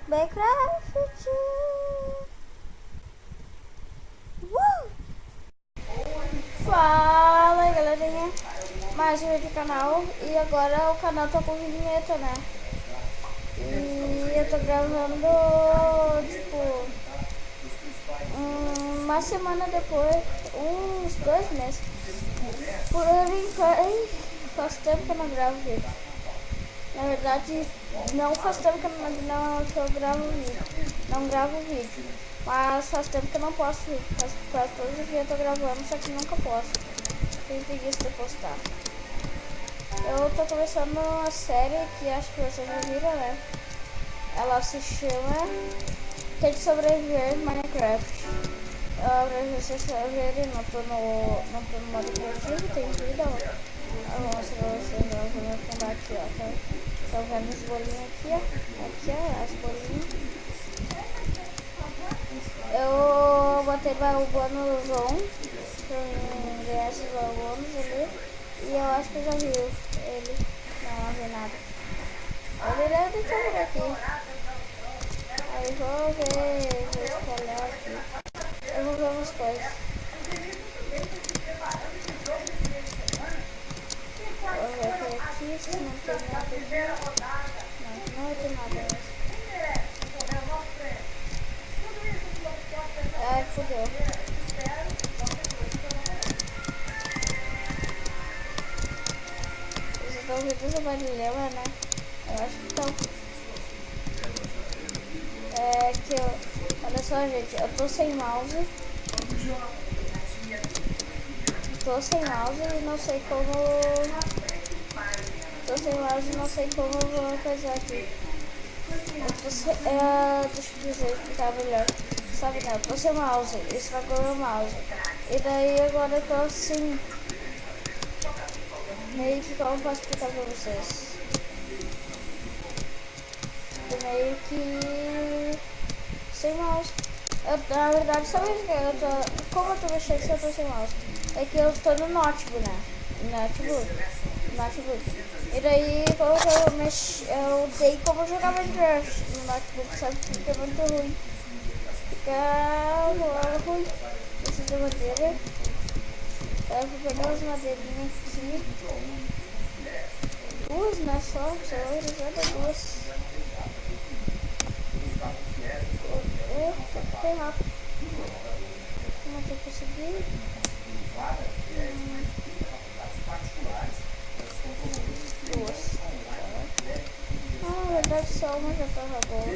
Minecraft. Fala aí, galerinha. Mais um vídeo do canal. E agora o canal tá com vinheta, né? E eu tô gravando, tipo, uma semana depois, uns 2 meses. Porém, faz tempo que eu não gravo vídeo. Na verdade, não faz tempo que eu gravo vídeo. Não gravo vídeo. Mas faz tempo que eu não posto vídeo. Quase todos os dias eu tô gravando, só que nunca posto. Tenho preguiça de postar. Eu tô começando uma série que acho que vocês já viram, né? Ela se chama Tente Sobreviver Minecraft. Pra vocês verem, não tô no modo criativo, tem vida. Eu vou mostrar pra vocês, eu vou afundar aqui, ó. Tá vendo os bolinhos aqui, ó? Aqui, ó, as bolinhas. Eu botei o bônus on, pra mim ganhar esses bônus ali. E eu acho que eu já vi ele. Não vi nada. Ele deve estar por aqui. Aí vou escolher aqui. Eu vou ver umas coisas. Vou ver aqui se não tem nada aqui. Não tem nada mesmo. Ai, fodeu. Vocês estão ouvindo essa barulheira, né? Eu acho que estão. É que eu... Olha só, gente, eu tô sem mouse. E não sei como... eu vou coisar aqui. Deixa eu dizer, explicar melhor. Sabe, né? Eu tô sem mouse, estragou meu mouse. E daí agora eu tô assim... Meio que como eu posso explicar pra vocês? Meio que... sem mouse. Na verdade, sabe o que eu tô... Como eu tô mexendo se eu tô sem mouse? É que eu tô no notebook, né? Notebook. E daí, como eu dei como jogar Minecraft no notebook, sabe? Porque é muito ruim. Fica ruim. Preciso de madeira. Eu vou pegar umas madeirinhas aqui. Duas, né? Só usar duas. Foi rápido. Como é que eu consegui? Duas. Na verdade só uma já tava boa.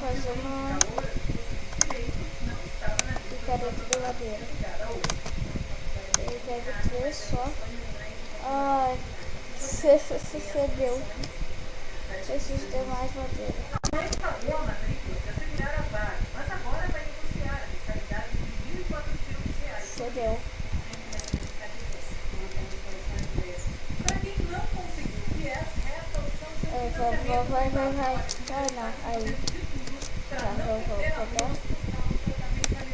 Fazer uma picareta de ladeira. Ele deve 3 só. Ai, fedeu. Preciso ter mais madeira. Fedeu. Vai. Vai não, aí. Tá, vou pegar.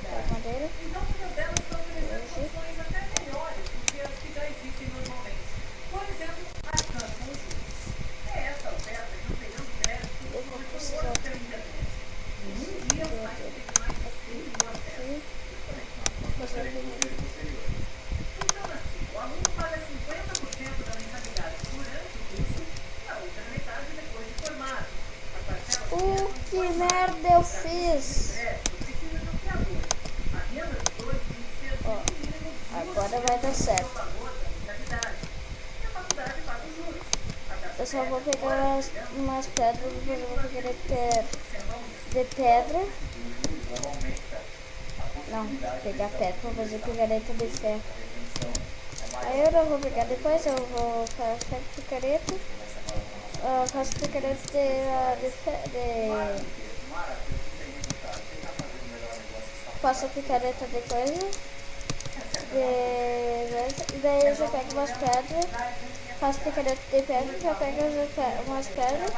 Tá, madeira. Eu vou precisar aqui. Que merda eu fiz? Ó, agora vai dar certo. Eu só vou pegar umas pedras, depois eu vou querer de pedra. Não, pegar pedra pra fazer picareta de ferro. Aí eu não vou pegar depois, eu vou fazer picareta. Faço picareta de passo a picareta de coisa. E daí eu já pego umas pedras. Faço picareta de pedra, já pego umas pedras.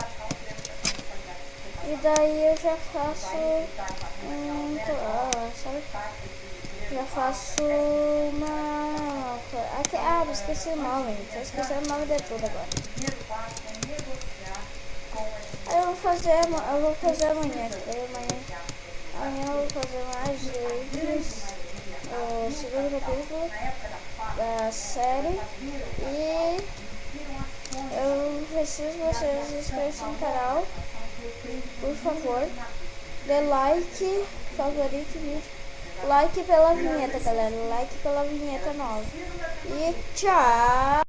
E daí eu já faço sabe? Já faço uma... esqueci o nome. Tô esquecendo o nome de tudo agora. Aí eu vou fazer amanhã. Amanhã eu vou fazer mais vídeos. O segundo capítulo da série. E eu preciso que vocês se inscrevam no canal. Por favor. Dê like, favorito vídeo. Like pela vinheta, galera. Like pela vinheta nova. E tchau!